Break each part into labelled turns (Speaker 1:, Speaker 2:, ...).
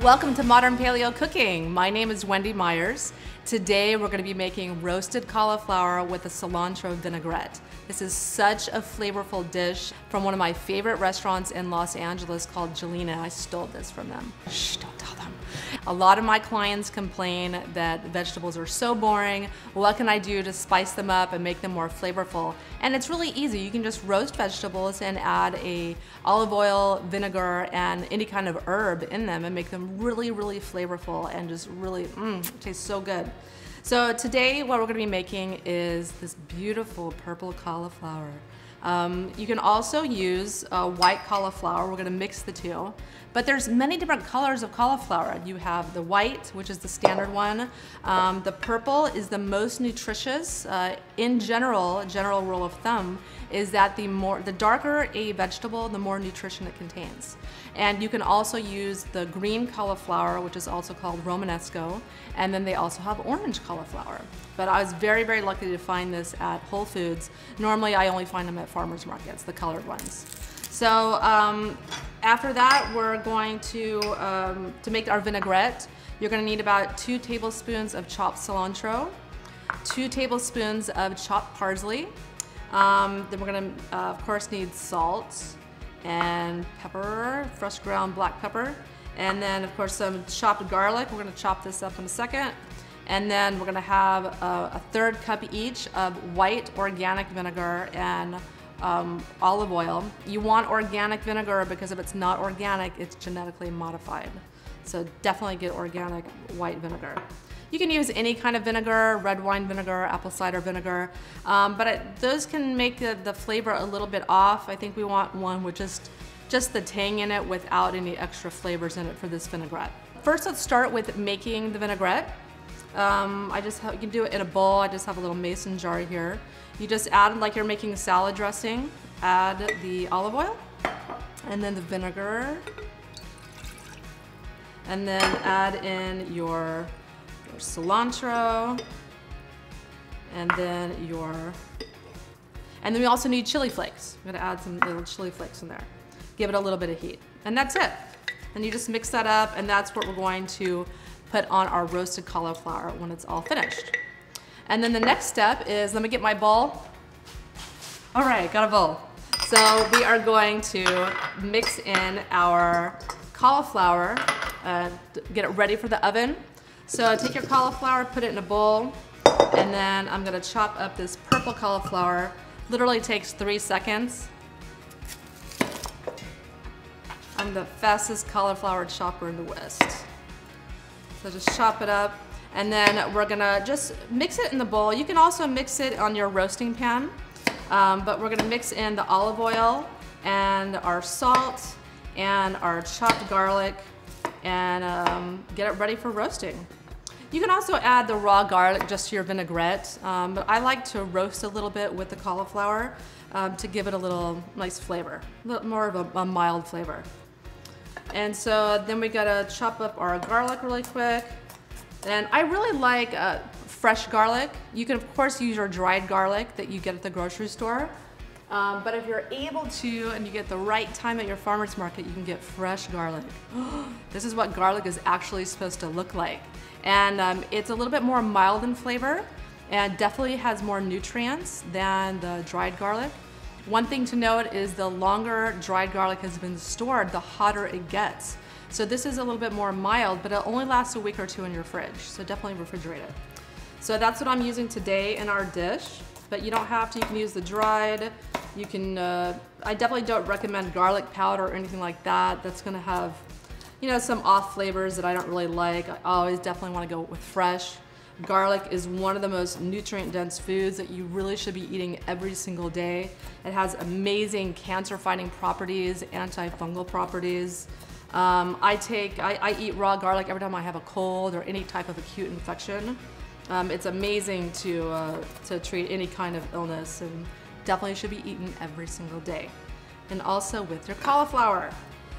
Speaker 1: Welcome to Modern Paleo Cooking. My name is Wendy Myers. Today we're going to be making roasted cauliflower with a cilantro vinaigrette. This is such a flavorful dish from one of my favorite restaurants in Los Angeles called Jelena. I stole this from them. Shh, don't tell them. A lot of my clients complain that vegetables are so boring. What can I do to spice them up and make them more flavorful? And it's really easy. You can just roast vegetables and add a olive oil, vinegar, and any kind of herb in them and make them really, really flavorful and just really, tastes so good. So today what we're gonna be making is this beautiful purple cauliflower. You can also use white cauliflower. We're gonna mix the two. But there's many different colors of cauliflower. You have the white, which is the standard one. The purple is the most nutritious. In general, general rule of thumb is that the darker a vegetable, the more nutrition it contains. And you can also use the green cauliflower, which is also called Romanesco, and then they also have orange cauliflower. But I was very, very lucky to find this at Whole Foods. Normally I only find them at farmers markets, the colored ones. So after that, we're going to make our vinaigrette, you're gonna need about 2 tablespoons of chopped cilantro, 2 tablespoons of chopped parsley. Then we're gonna, of course, need salt and pepper, fresh ground black pepper. And then, of course, some chopped garlic. We're gonna chop this up in a second. And then we're gonna have a 1/3 cup each of white organic vinegar and olive oil. You want organic vinegar because if it's not organic, it's genetically modified. So definitely get organic white vinegar. You can use any kind of vinegar, red wine vinegar, apple cider vinegar, but those can make the flavor a little bit off. I think we want one with just the tang in it without any extra flavors in it for this vinaigrette. First, let's start with making the vinaigrette. You can do it in a bowl. I just have a little mason jar here. You just add, like you're making salad dressing, add the olive oil, and then the vinegar, and then add in your cilantro, and then we also need chili flakes. I'm gonna add some little chili flakes in there. Give it a little bit of heat, and that's it. And you just mix that up, and that's what we're going to put on our roasted cauliflower when it's all finished. And then the next step is, let me get my bowl. All right, got a bowl. So we are going to mix in our cauliflower, get it ready for the oven. So take your cauliflower, put it in a bowl, and then I'm gonna chop up this purple cauliflower. Literally takes 3 seconds. I'm the fastest cauliflower chopper in the West. So just chop it up, and then we're gonna just mix it in the bowl. You can also mix it on your roasting pan, but we're gonna mix in the olive oil and our salt and our chopped garlic and get it ready for roasting. You can also add the raw garlic just to your vinaigrette, but I like to roast a little bit with the cauliflower to give it a little nice flavor, a little more of a mild flavor. And so then we gotta chop up our garlic really quick. And I really like fresh garlic. You can of course use your dried garlic that you get at the grocery store. But if you're able to, and you get the right time at your farmer's market, you can get fresh garlic. This is what garlic is actually supposed to look like. And it's a little bit more mild in flavor and definitely has more nutrients than the dried garlic. One thing to note is the longer dried garlic has been stored, the hotter it gets. So this is a little bit more mild, but it'll only last a week or 2 in your fridge. So definitely refrigerate it. So that's what I'm using today in our dish, but you don't have to, you can use the dried. You can, I definitely don't recommend garlic powder or anything like that. That's gonna have, some off flavors that I don't really like. I always definitely wanna go with fresh. Garlic is one of the most nutrient-dense foods that you really should be eating every single day. It has amazing cancer-fighting properties, antifungal properties. I eat raw garlic every time I have a cold or any type of acute infection. It's amazing to treat any kind of illness, and definitely should be eaten every single day. And also with your cauliflower.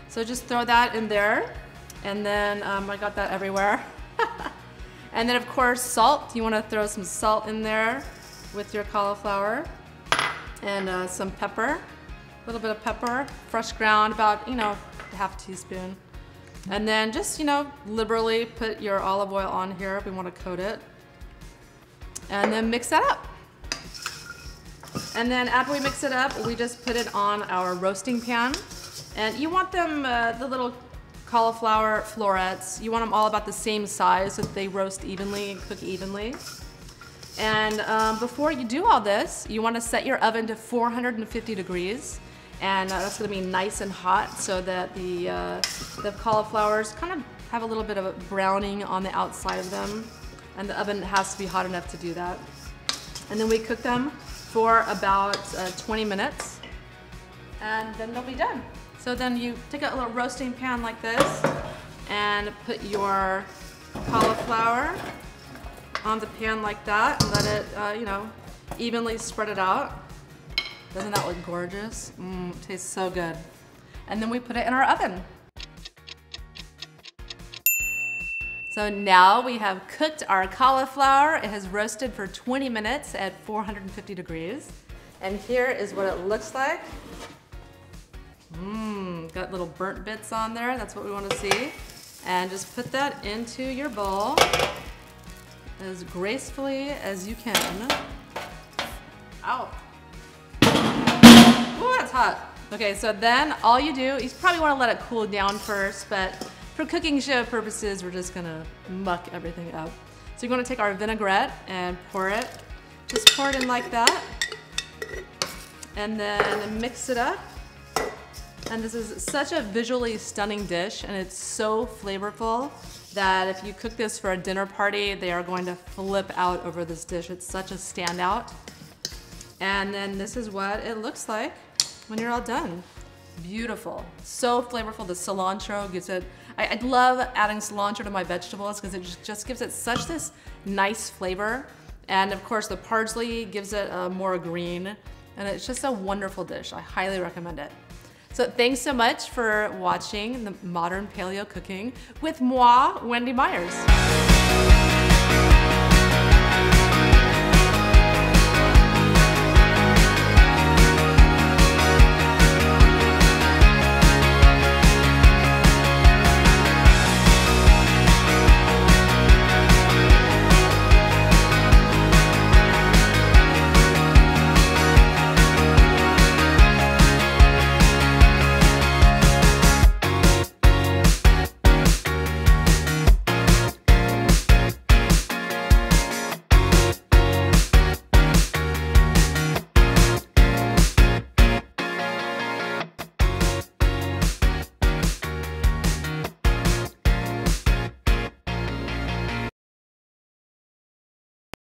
Speaker 1: So just throw that in there, and then I got that everywhere. And then of course salt. You want to throw some salt in there with your cauliflower, and some pepper, a little bit of pepper, fresh ground, about a half teaspoon. And then just, you know, liberally put your olive oil on here if we want to coat it. And then mix that up. And then after we mix it up, we just put it on our roasting pan. And you want them, the little cauliflower florets, you want them all about the same size so that they roast evenly and cook evenly. And before you do all this, you want to set your oven to 450 degrees. And that's going to be nice and hot so that the cauliflowers kind of have a little bit of a browning on the outside of them. And the oven has to be hot enough to do that. And then we cook them for about 20 minutes. And then they'll be done. So then you take a little roasting pan like this and put your cauliflower on the pan like that and let it, you know, evenly spread it out. Doesn't that look gorgeous? It tastes so good. And then we put it in our oven. So now we have cooked our cauliflower. It has roasted for 20 minutes at 450 degrees. And here is what it looks like. Got little burnt bits on there. That's what we want to see. And just put that into your bowl as gracefully as you can. Ow. Ooh, that's hot. Okay, so then all you do, you probably want to let it cool down first, but for cooking show purposes, we're just gonna muck everything up. So you're gonna take our vinaigrette and pour it. Just pour it in like that. And then mix it up. And this is such a visually stunning dish, and it's so flavorful that if you cook this for a dinner party, they are going to flip out over this dish. It's such a standout. And then this is what it looks like when you're all done. Beautiful, so flavorful. The cilantro gives it, I love adding cilantro to my vegetables because it just gives it such this nice flavor. And of course the parsley gives it more green, and it's just a wonderful dish. I highly recommend it. So thanks so much for watching the Modern Paleo Cooking with moi, Wendy Myers.